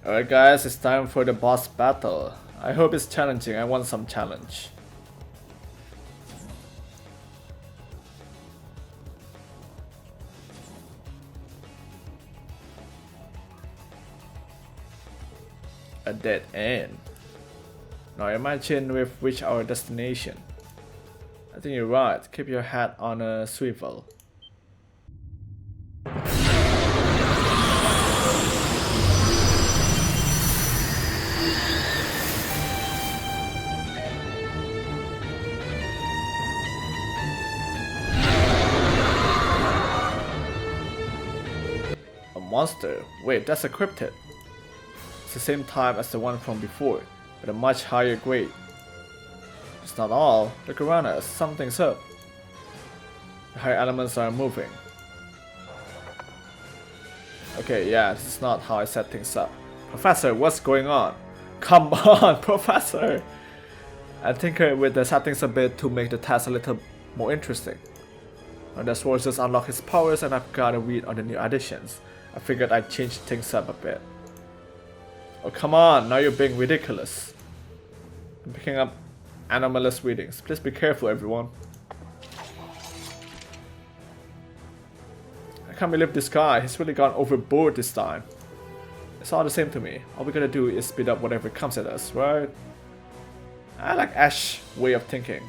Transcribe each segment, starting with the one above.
Alright guys, it's time for the boss battle. I hope it's challenging, I want some challenge. A dead end. Now imagine we've reached our destination. I think you're right, keep your head on a swivel. Monster. Wait, that's a cryptid. It's the same type as the one from before, but a much higher grade. It's not all. Look around us, something's up. The higher elements are moving. Okay, yeah, this is not how I set things up. Professor, what's going on? Come on, Professor! I tinkered with the settings a bit to make the task a little more interesting. Now the sources unlock his powers and I've got to read on the new additions. I figured I'd change things up a bit. Oh come on, now you're being ridiculous. I'm picking up anomalous readings. Please be careful everyone. I can't believe this guy, he's really gone overboard this time. It's all the same to me. All we gotta do is speed up whatever comes at us, right? I like Ash's way of thinking.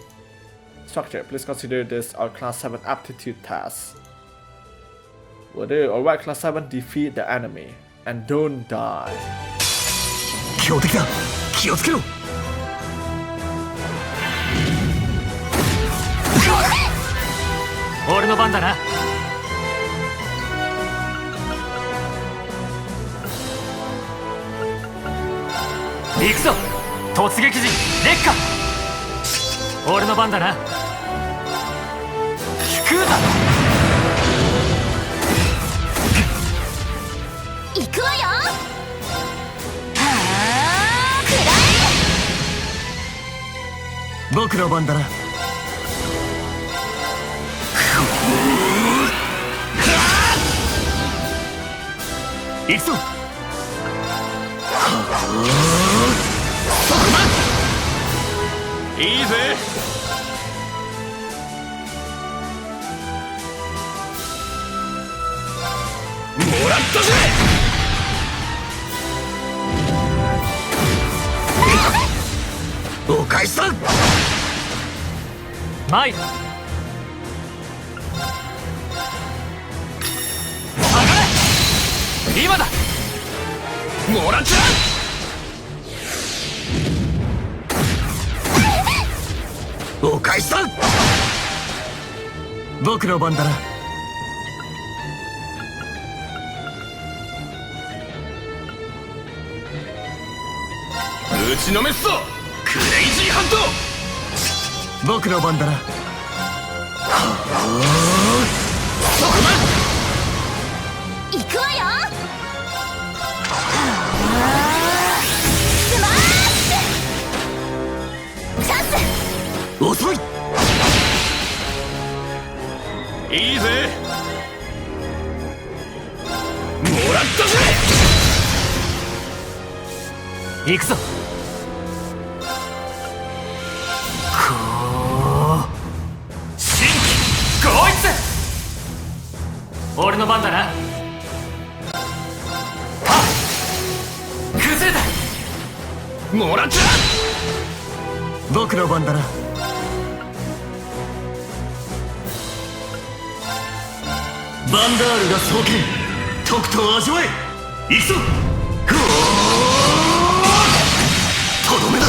Structure, please consider this our class 7 aptitude task. Will do. Alright, class 7, defeat the enemy. And don't die. 強敵だ。気をつけろ。俺の番だな。行くぞ。突撃陣烈火。俺の番だな。聞くだ。行くわよ。僕の番だな。行くぞ。いいぜ。もらったぜ。お返しさん。参る。下がれ。今だ。もらっちゃう。お返しさん。僕の番だな。打ちのめすぞ。クレイジーハント。僕の番だな。そこだ。行くわよ。スマッシュ。チャンス。遅い。いいぜ。もらったぜ。行くぞ。俺の番だな。はっ崩れた。もらっちゃう。僕の番だな。バンダールが創建。とくと味わえ。行くぞ。とどめだ。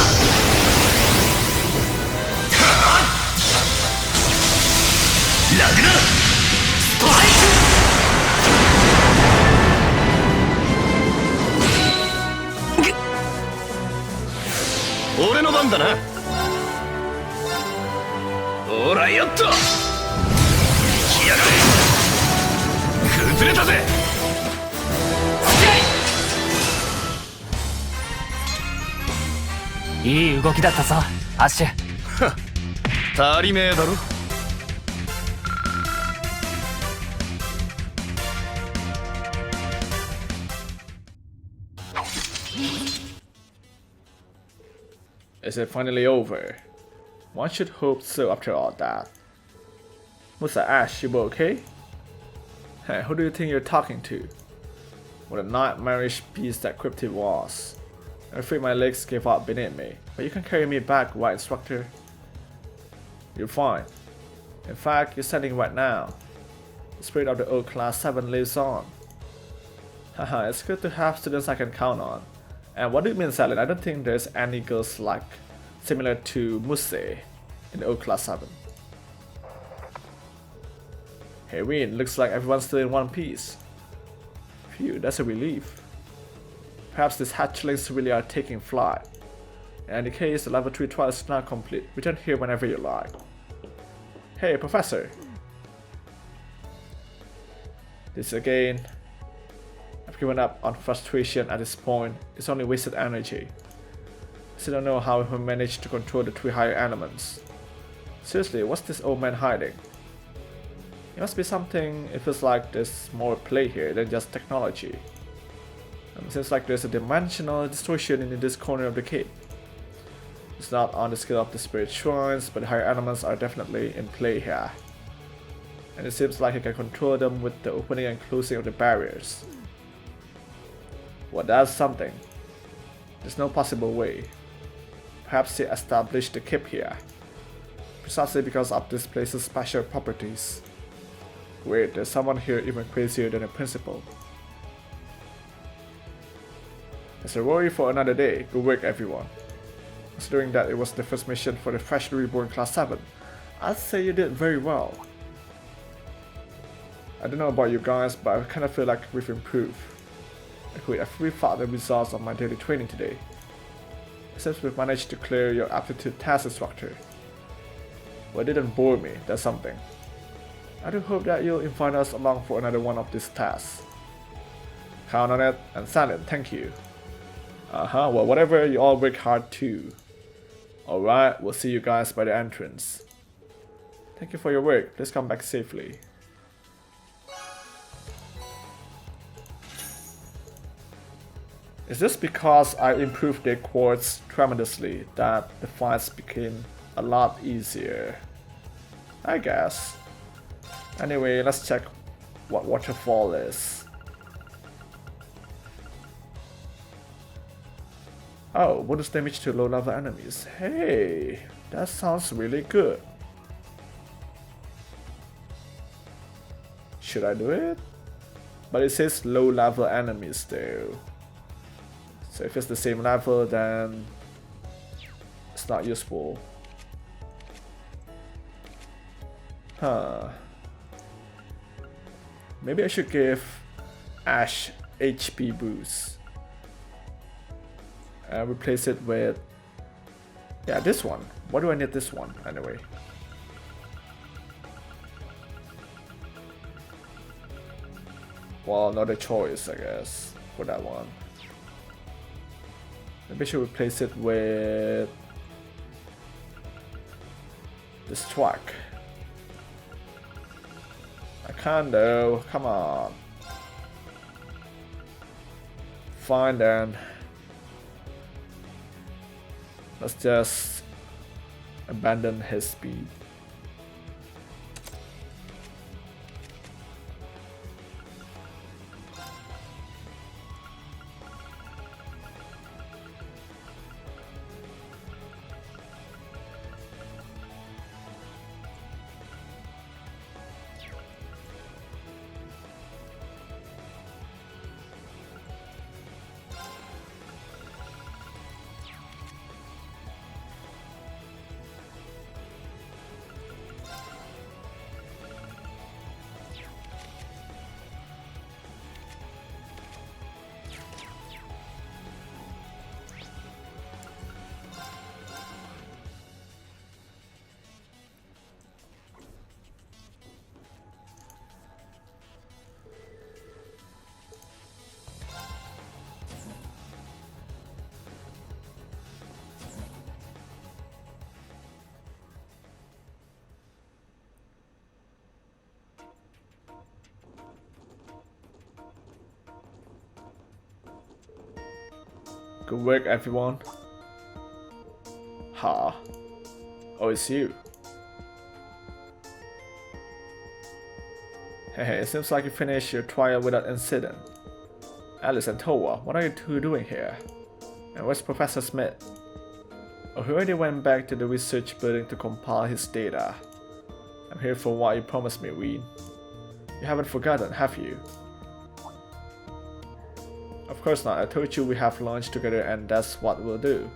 ラグナストライク。俺の番だな。ほらよっと。来やがれ。崩れたぜ。いい動きだったぞ、アッシュ。足りめえだろ。Is it finally over? One should hope so after all that. Musa Ash, you okay? Hey, who do you think you're talking to? What a nightmarish beast that Cryptid was. I'm afraid my legs gave out beneath me, but you can carry me back, right, instructor? You're fine. In fact, you're standing right now. The spirit of the old class 7 lives on. Haha, it's good to have students I can count on. And what do you mean, Celine? I don't think there's any girls like similar to Muse in the old class 7. Hey Win, looks like everyone's still in one piece. Phew, that's a relief. Perhaps these hatchlings really are taking flight. In any case, the level 3 trial is now complete. Return here whenever you like. Hey, Professor. This again. I've given up on frustration at this point. It's only wasted energy. I still don't know how he managed to control the 3 higher elements. Seriously, what's this old man hiding? It must be something. It feels like there's more at play here than just technology. It seems like there's a dimensional distortion in this corner of the cave. It's not on the scale of the spirit shrines, but the higher elements are definitely in play here. And it seems like you can control them with the opening and closing of the barriers. Well, that's something. There's no possible way. Perhaps they established the keep here, precisely because of this place's special properties. Wait, there's someone here even crazier than a principal. It's a worry for another day. Good work, everyone. Considering that it was the first mission for the freshly reborn Class 7, I'd say you did very well. I don't know about you guys, but I kind of feel like we've improved. I've rethought the results of my daily training today. It seems we've managed to clear your aptitude test, instructor. Well, it didn't bore me, that's something. I do hope that you'll invite us along for another one of these tests. Count on it, and Celine, thank you. Well, whatever, you all work hard too. Alright, we'll see you guys by the entrance. Thank you for your work, please come back safely. Is this because I improved their quads tremendously that the fights became a lot easier? I guess. Anyway, let's check what waterfall is. Oh, bonus damage to low level enemies. Hey, that sounds really good. Should I do it? But it says low level enemies though. So if it's the same level, then it's not useful. Maybe I should give Ash HP boost. And replace it with... yeah, this one. Why do I need this one, anyway? Well, another choice, I guess, for that one. Maybe I should replace it with... this track. I can't though, come on. Fine then. Let's just abandon his speed. Good work, everyone. Huh? Oh, it's you. Hey, it seems like you finished your trial without incident. Alice and Towa, what are you two doing here? And where's Professor Smith? Oh, he already went back to the research building to compile his data. I'm here for what you promised me, Ween. You haven't forgotten, have you? Of course not. I told you we have lunch together and that's what we'll do.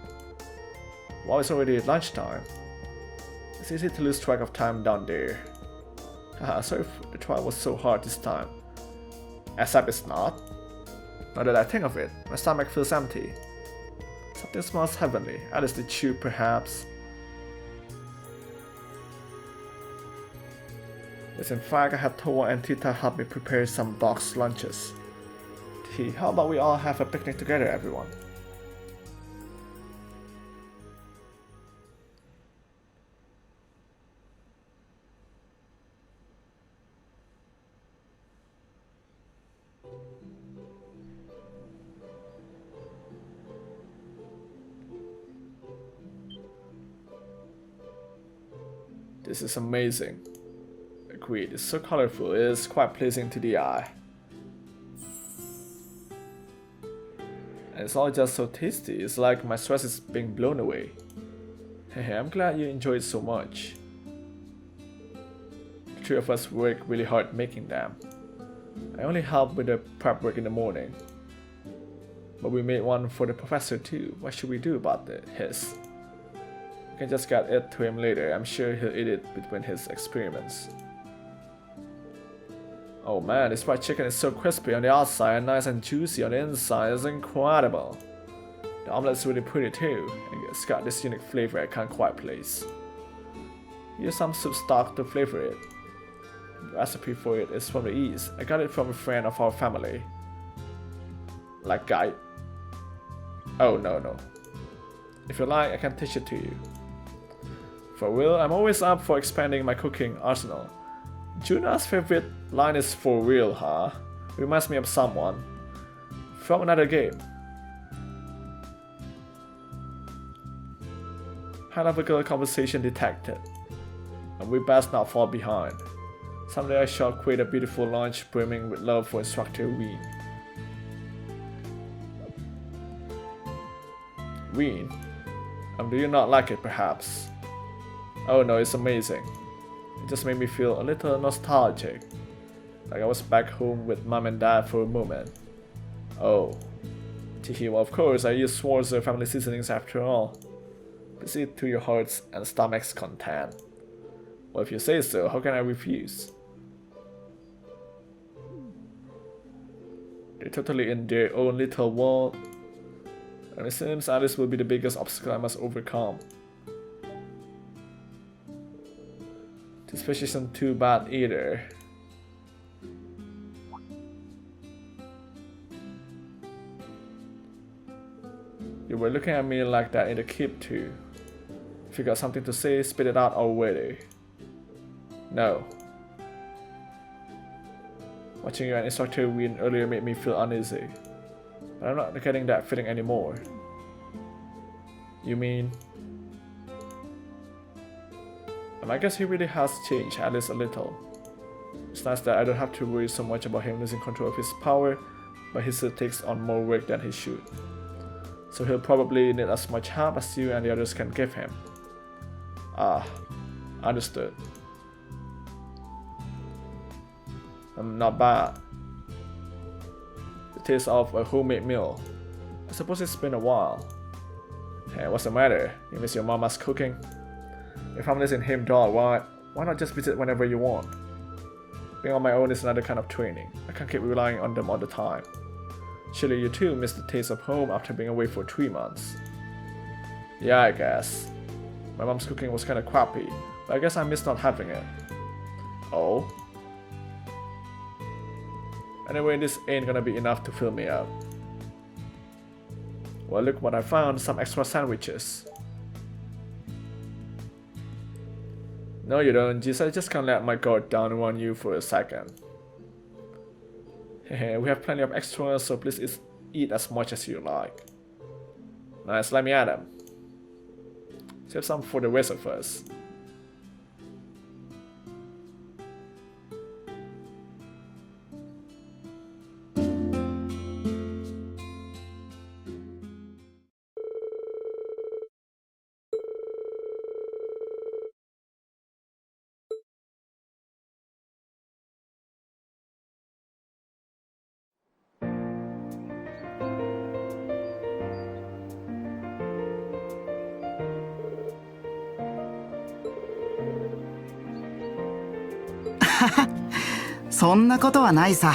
Well, it's already lunchtime. It's easy to lose track of time down there. Haha, sorry if the trial was so hard this time. Except it's not. Now that I think of it, my stomach feels empty. Something smells heavenly. Alice the chew, perhaps. Yes, in fact, I had Towa and Tita help me prepare some boxed lunches. How about we all have a picnic together, everyone? This is amazing. Agreed, it's so colorful, it is quite pleasing to the eye. And it's all just so tasty, it's like my stress is being blown away. Hey, I'm glad you enjoyed so much. The three of us worked really hard making them. I only helped with the prep work in the morning. But we made one for the professor too. What should we do about his? We can just get it to him later. I'm sure he'll eat it between his experiments. Oh man, this fried chicken is so crispy on the outside and nice and juicy on the inside. It's incredible. The omelet's really pretty too, and it's got this unique flavor I can't quite place. Use some soup stock to flavor it. The recipe for it is from the East. I got it from a friend of our family. Like Guy? Oh no. If you like, I can teach it to you. For real, I'm always up for expanding my cooking arsenal. Juna's favorite line is "for real, huh?" Reminds me of someone from another game. High-level conversation detected, and we best not fall behind. Someday I shall create a beautiful lunch brimming with love for Instructor Ween. Ween? Do you not like it, perhaps? Oh no, it's amazing. It just made me feel a little nostalgic. Like I was back home with mom and dad for a moment. Oh. Teehee, well of course, I use Schwarzer family seasonings after all. Proceed to your heart's and stomach's content. Well, if you say so, how can I refuse? They're totally in their own little world. And it seems Alice will be the biggest obstacle I must overcome. This fish isn't too bad either. You were looking at me like that in the keep too. If you got something to say, spit it out already. No. Watching you and Instructor Ween earlier made me feel uneasy. But I'm not getting that feeling anymore. You mean? I guess he really has changed, at least a little. It's nice that I don't have to worry so much about him losing control of his power, but he still takes on more work than he should. So he'll probably need as much help as you and the others can give him. Ah, understood. Not bad. The taste of a homemade meal. I suppose it's been a while. Hey, what's the matter? You miss your mama's cooking? Your family's in Heimdall, why not just visit whenever you want? Being on my own is another kind of training. I can't keep relying on them all the time. Surely you too miss the taste of home after being away for 3 months. Yeah, I guess. My mom's cooking was kinda crappy, but I guess I miss not having it. Oh? Anyway, this ain't gonna be enough to fill me up. Well, look what I found, some extra sandwiches. No you don't, Jeez, I just can't let my guard down on you for a second. Hehe, we have plenty of extras, so please eat as much as you like. Nice, let me at them. Save some for the rest of us.そんなことはないさ。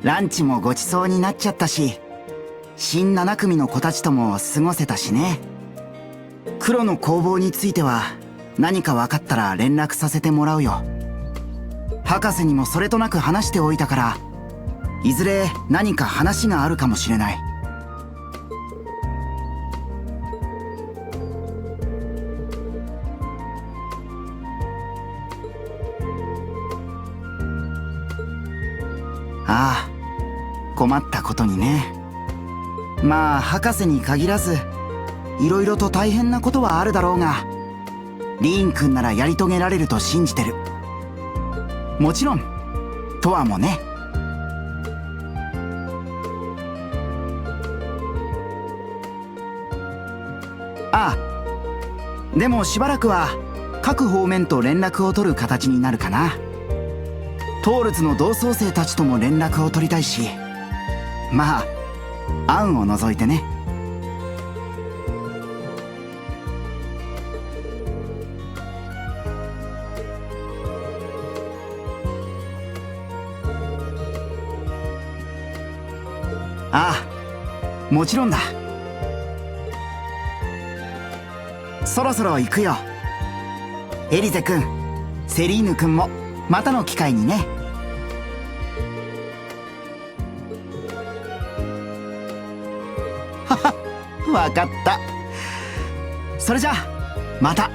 ランチもごちそうになっちゃったし、新7組の子たちとも過ごせたしね。黒の工房については何か分かったら連絡させてもらうよ。博士にもそれとなく話しておいたから、いずれ何か話があるかもしれない。ああ、困ったことにね。まあ博士に限らずいろいろと大変なことはあるだろうが、リーン君ならやり遂げられると信じてる。もちろんトアもね。ああ、でもしばらくは各方面と連絡を取る形になるかな。トールズの同窓生たちとも連絡を取りたいし、まあ案を除いてね。ああ、もちろんだ。そろそろ行くよ。エリゼ君、セリーヌ君もまたの機会にね。はは、わかった。それじゃあまた。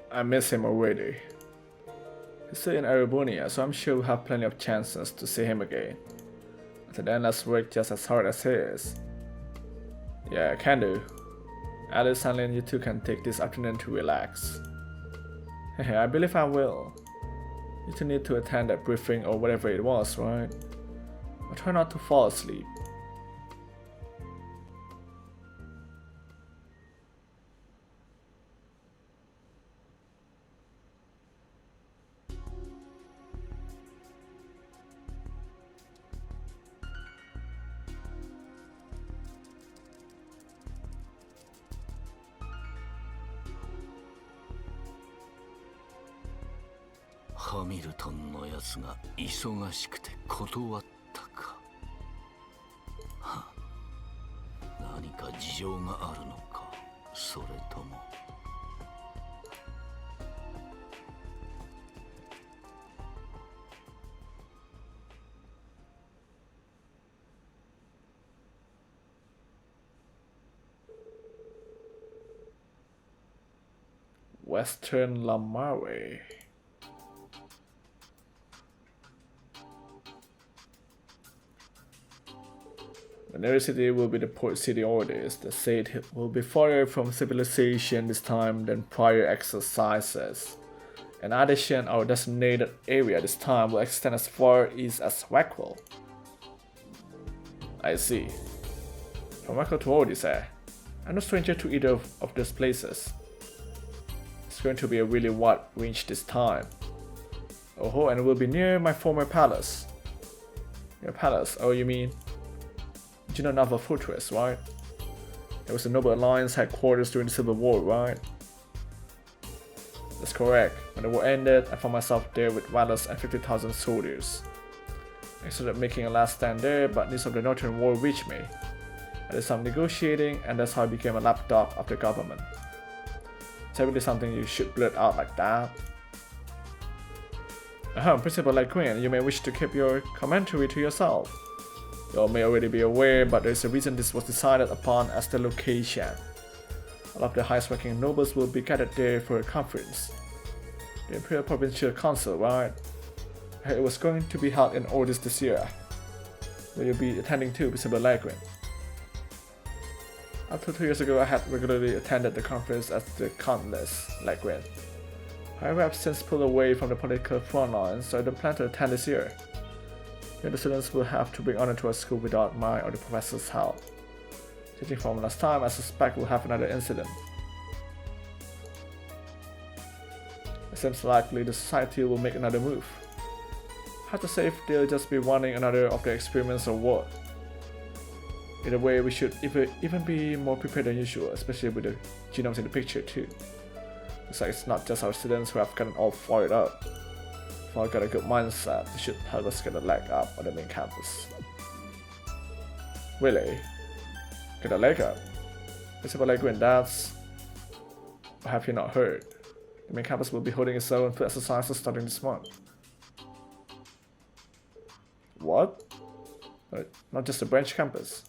I miss him already. He's still in Arebonia, so I'm sure we'll have plenty of chances to see him again. Until then, let's work just as hard as he is. Yeah, can do. Alice and Celine, you two can take this afternoon to relax. I believe I will. You two need to attend that briefing or whatever it was, right? But try not to fall asleep.「ハミルトンのやつが忙しくて断ったか。は何か事情があるのか、それとも。Western Lamare. The nearest city will be the port city orders. The state will be farther from civilization this time than prior exercises. In addition, our designated area this time will extend as far east as Wackwell. I see. From Wackwell to Odyssey. I'm no stranger to either of those places. It's going to be a really wide range this time. Oh, and it will be near my former palace. Your palace? Oh, you mean Genova Fortress, right? There was a Noble Alliance headquarters during the Civil War, right? That's correct. When the war ended, I found myself there with Valus and 50,000 soldiers. I started making a last stand there, but news of the Northern War reached me. I did some negotiating, and that's how I became a lapdog of the government. Is that really something you should blurt out like that? Principal like Queen, you may wish to keep your commentary to yourself. You all may already be aware, but there is a reason this was decided upon as the location. All of the highest-ranking nobles will be gathered there for a conference. The Imperial Provincial Council, right? It was going to be held in Ordis this year. Will you be attending too, Principal Lagrin? Up to 2 years ago, I had regularly attended the conference as the Countess Lagrin. However, I've since pulled away from the political front lines, so I don't plan to attend this year. The students will have to bring honor to our school without my or the professor's help. Judging from last time, I suspect we'll have another incident. It seems likely the society will make another move. Hard to say if they'll just be running another of their experiments or what. Either way, we should even be more prepared than usual, especially with the genomes in the picture too. Looks like it's not just our students who have gotten all fired up. If I got a good mindset, it should help us get a leg up on the main campus. Really? Get a leg up? Principal Lagrin, that's... Or have you not heard? The main campus will be holding its own food exercises starting this month. What? Not just the branch campus.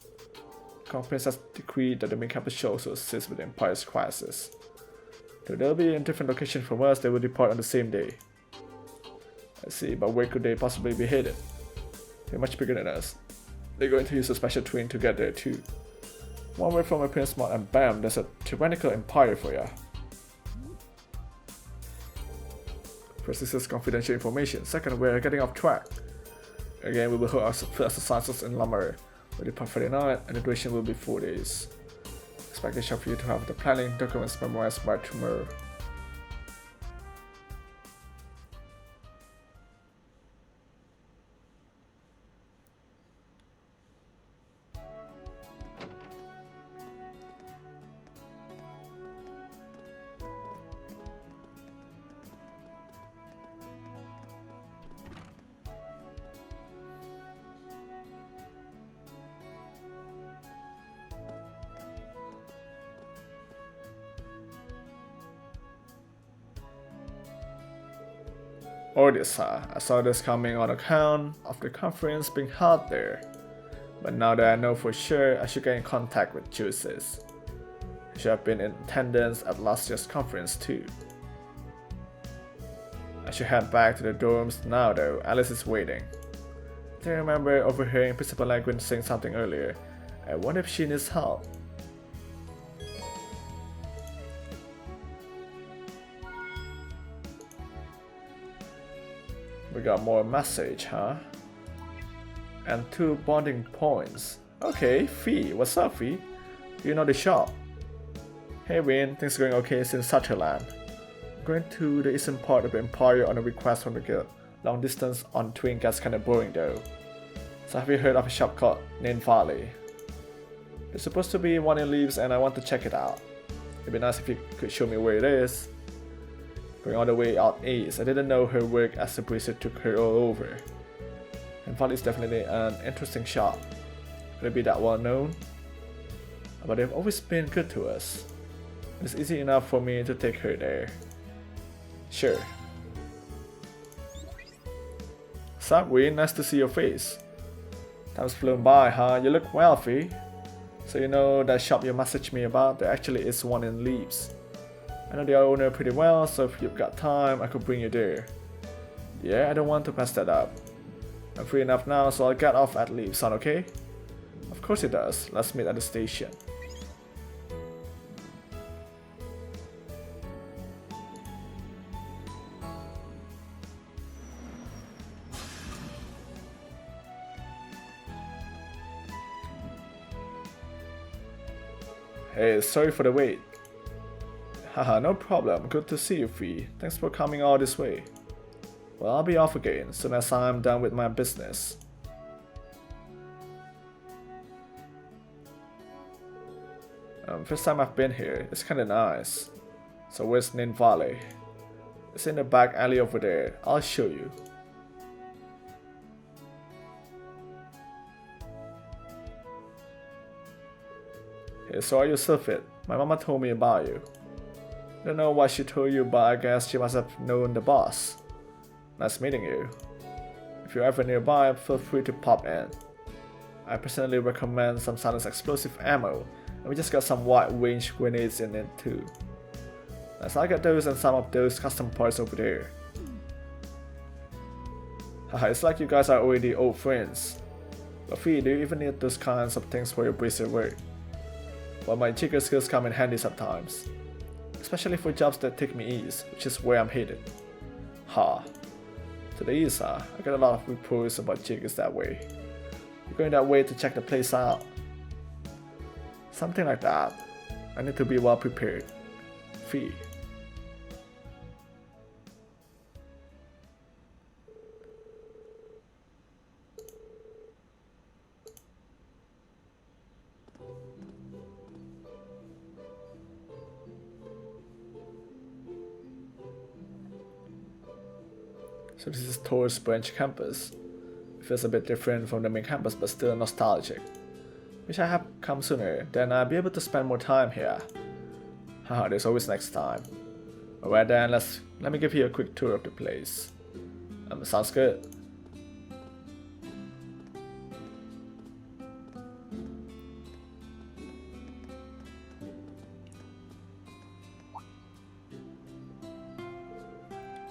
The conference has decreed that the main campus should also assist with the Empire's crisis. Though they'll be in different locations from us, they will depart on the same day. I see, but where could they possibly be headed? They're much bigger than us. They're going to use a special train to get there too. One word from a Prince Mod and bam, there's a tyrannical empire for ya. First, this is confidential information. Second, we're getting off track. Again, we will hold our first exercises in Lamar. We'll depart Friday night, and the duration will be 4 days. Expectation for you to have the planning documents memorized by tomorrow. Ordis, I saw this coming on account of the conference being held there. But now that I know for sure, I should get in contact with Juices. He should have been in attendance at last year's conference too. I should head back to the dorms now though, Alice is waiting. I remember overhearing Principal Lagrin saying something earlier. I wonder if she needs help. We got more message, huh? And 2 bonding points. Okay, Fee, what's up, Fee? Do you know the shop? Hey Win, things going okay since Sutherland. I'm going to the eastern part of the Empire on a request from the guild. Long distance on train gets kinda boring though. So have you heard of a shop called Nain Valley? There's supposed to be one in Leaves and I want to check it out. It'd be nice if you could show me where it is. Going all the way out east, I didn't know her work as a bracer took her all over. And Valley is definitely an interesting shop. Could it be that well known? But they've always been good to us. It's easy enough for me to take her there. Sure. Sup, Win? Nice to see your face. Time's flown by, huh? You look wealthy. So you know that shop you messaged me about? There actually is one in Leaves. I know the owner pretty well, so if you've got time, I could bring you there. Yeah, I don't want to mess that up. I'm free enough now, so I'll get off at Leaves. Sound okay? Of course it does. Let's meet at the station. Hey, sorry for the wait. Haha, no problem. Good to see you, Fee. Thanks for coming all this way. Well, I'll be off again soon as I'm done with my business. First time I've been here. It's kinda nice. So where's Nain Valley? It's in the back alley over there. I'll show you. Hey, so are you still fit? My mama told me about you. Don't know what she told you, but I guess she must have known the boss. Nice meeting you. If you're ever nearby, feel free to pop in. I personally recommend some silence explosive ammo, and we just got some wide range grenades in it too. Let's I get those and some of those custom parts over there. Haha, it's like you guys are already old friends. But Fee, do you even need those kinds of things for your bracer work? Well, my jigger skills come in handy sometimes. Especially for jobs that take me east, which is where I'm headed. Ha. To the east, huh? I got a lot of reports about jiggers that way. You're going that way to check the place out. Something like that. I need to be well prepared. Fee. So this is Tor's branch campus. It feels a bit different from the main campus but still nostalgic. Wish I had come sooner, then I'd be able to spend more time here. Haha, there's always next time. Alright then, let me give you a quick tour of the place. Sounds good.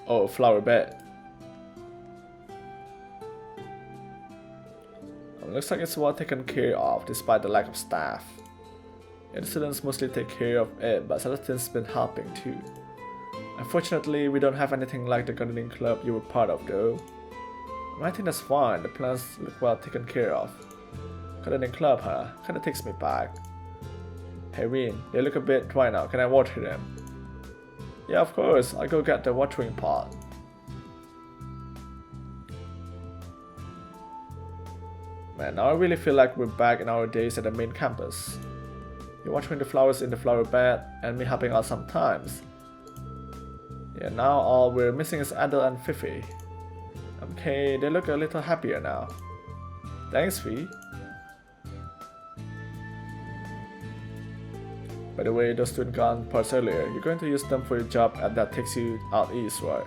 Oh, flower bed. Looks like it's well taken care of despite the lack of staff. Yeah, the students mostly take care of it, but Celestine's been helping too. Unfortunately, we don't have anything like the gardening club you were part of though. I think that's fine, the plants look well taken care of. Gardening club, huh? Kinda takes me back. Hey Reen, they look a bit dry now, can I water them? Yeah, of course, I'll go get the watering pot. Man, now I really feel like we're back in our days at the main campus. You're watering the flowers in the flower bed, and me helping out sometimes. Yeah, now all we're missing is Adele and Fifi. Okay, they look a little happier now. Thanks, Fee. By the way, those student gun parts earlier, you're going to use them for your job that takes you out east, right?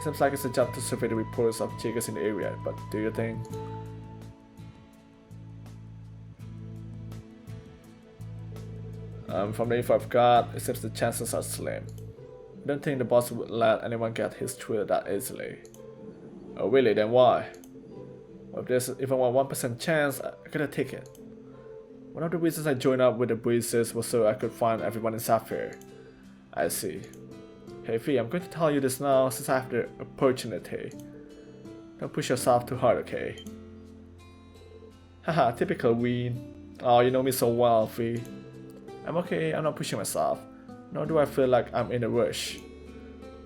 Seems like it's a job to survey the reports of jiggers in the area, but do you think? From the info I've got, it seems the chances are slim. I don't think the boss would let anyone get his thrill that easily. Oh really, then why? Well, if there's even a 1% chance, I gotta take it. One of the reasons I joined up with the Breezes was so I could find everyone in Sapphire. I see. Hey Fee, I'm going to tell you this now since I have the opportunity. Don't push yourself too hard, okay? Haha, typical Ween. Oh, you know me so well, Fee. I'm okay, I'm not pushing myself, nor do I feel like I'm in a rush.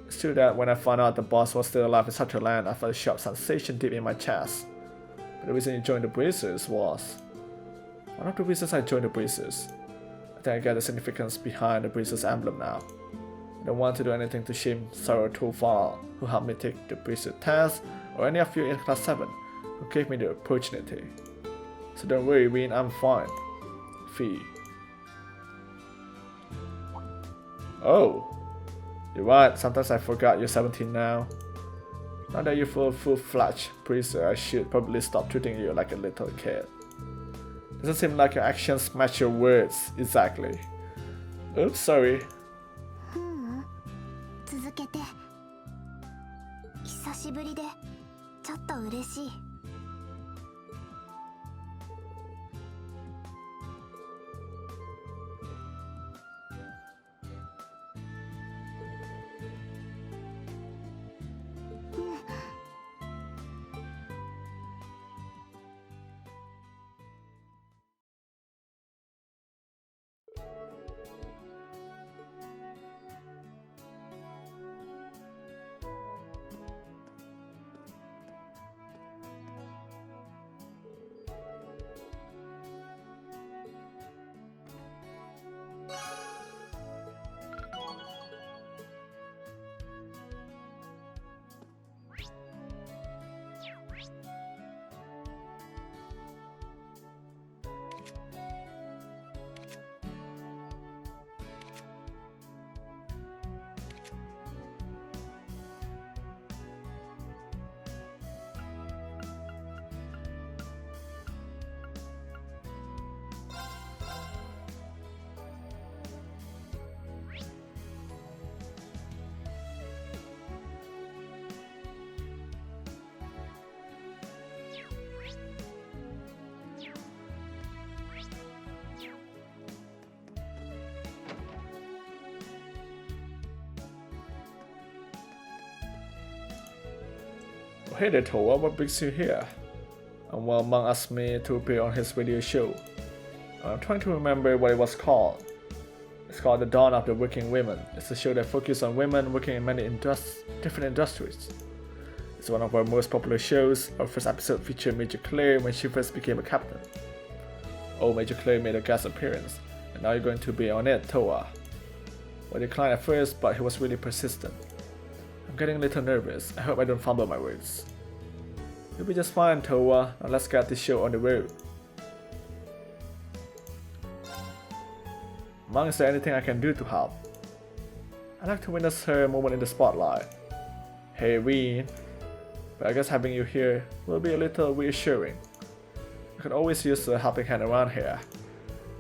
It's true that when I found out the boss was still alive in such a land, I felt a sharp sensation deep in my chest. But the reason you joined the Breezers was... One of the reasons I joined the Breezers. I think I get the significance behind the Breezers emblem now. I don't want to do anything to shame Sarah Tofal, who helped me take the Breezer test, or any of you in Class 7, who gave me the opportunity. So don't worry, Ween, I'm fine. Fee. Oh, you're right, sometimes I forgot you're 17 now. Now that you're full-fledged Breezer, I should probably stop treating you like a little kid. Doesn't seem like your actions match your words exactly. Oops, sorry. 続けて。久しぶりでちょっと嬉しい。Hey there, Towa, what brings you here? And well, Mang asked me to appear on his radio show. I'm trying to remember what it was called. It's called The Dawn of the Working Women. It's a show that focuses on women working in many different industries. It's one of our most popular shows. Our first episode featured Major Claire when she first became a captain. Oh, Major Claire made a guest appearance, and now you're going to be on it, Towa. Well, I declined at first, but he was really persistent. I'm getting a little nervous. I hope I don't fumble my words. You'll be just fine, Towa. Now let's get this show on the road. Mang, is there anything I can do to help? I'd like to witness her moment in the spotlight. Hey, Ween. But I guess having you here will be a little reassuring. I could always use a helping hand around here.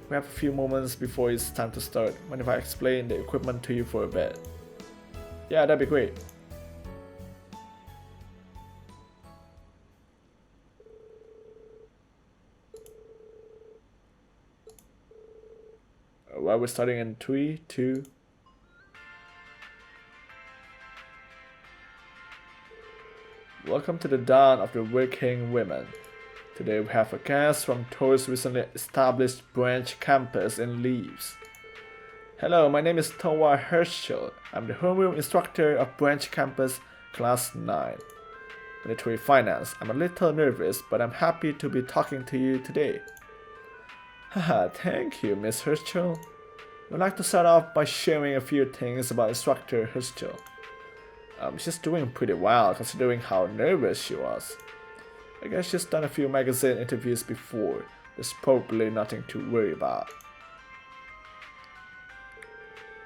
We have a few moments before it's time to start. Mind if I explain the equipment to you for a bit? Yeah, that'd be great. Well, we're starting in 3, 2. Welcome to the Dawn of the Working Women. Today we have a guest from Tor's recently established branch campus in Leaves. Hello, my name is Towa Herschel. I'm the homeroom instructor of branch campus class 9. Military finance. I'm a little nervous, but I'm happy to be talking to you today. Haha, thank you, Miss Herschel. I'd like to start off by sharing a few things about instructor Herschel. She's doing pretty well considering how nervous she was. I guess she's done a few magazine interviews before. There's probably nothing to worry about.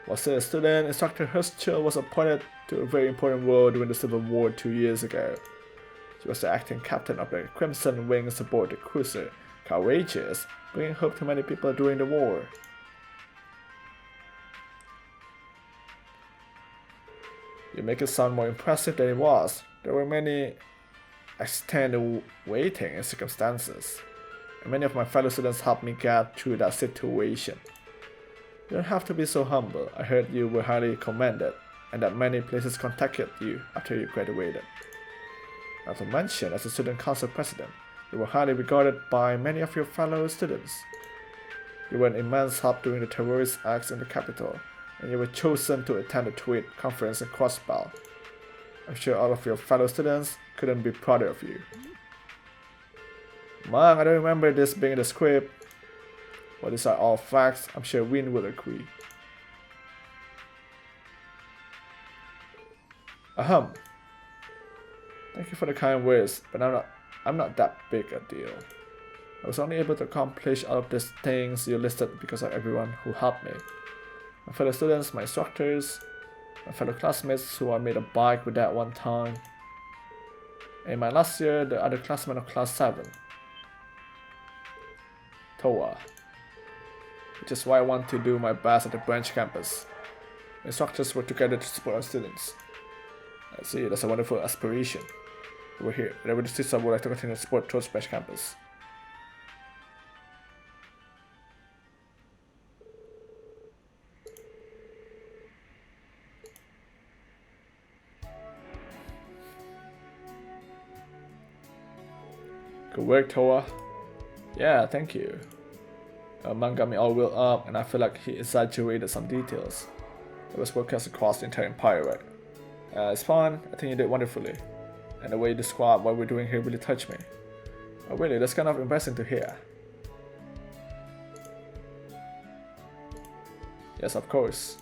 While still a student, Instructor Herschel was appointed to a very important role during the Civil War 2 years ago. She was the acting captain of the Crimson Wings aboard the cruiser Courageous, bringing hope to many people during the war. You make it sound more impressive than it was. There were many extenuating circumstances, and many of my fellow students helped me get through that situation. You don't have to be so humble. I heard you were highly commended, and that many places contacted you after you graduated. Not to mention, as a student council president, you were highly regarded by many of your fellow students. You were an immense help during the terrorist acts in the capital, and you were chosen to attend the Tweed conference in Crossbell. I'm sure all of your fellow students couldn't be prouder of you. Mang, I don't remember this being in the script. Well, these are all facts. I'm sure Win will agree. Ahem. Thank you for the kind words, but I'm not that big a deal. I was only able to accomplish all of these things you listed because of everyone who helped me. My fellow students, my instructors, my fellow classmates who I made a bike with that one time. In my last year, the other classmen of class 7. Towa. Which is why I want to do my best at the branch campus. My instructors work together to support our students. I see, that's a wonderful aspiration. We're here. Whenever the students would like to continue to support towards branch campus. Good work, Towa. Yeah, thank you. Mang got me all wheeled up, and I feel like he exaggerated some details. It was broadcast across the entire empire, right? It's fun. I think you did wonderfully. And the way you described what we're doing here really touched me. Oh, really? That's kind of impressive to hear. Yes, of course.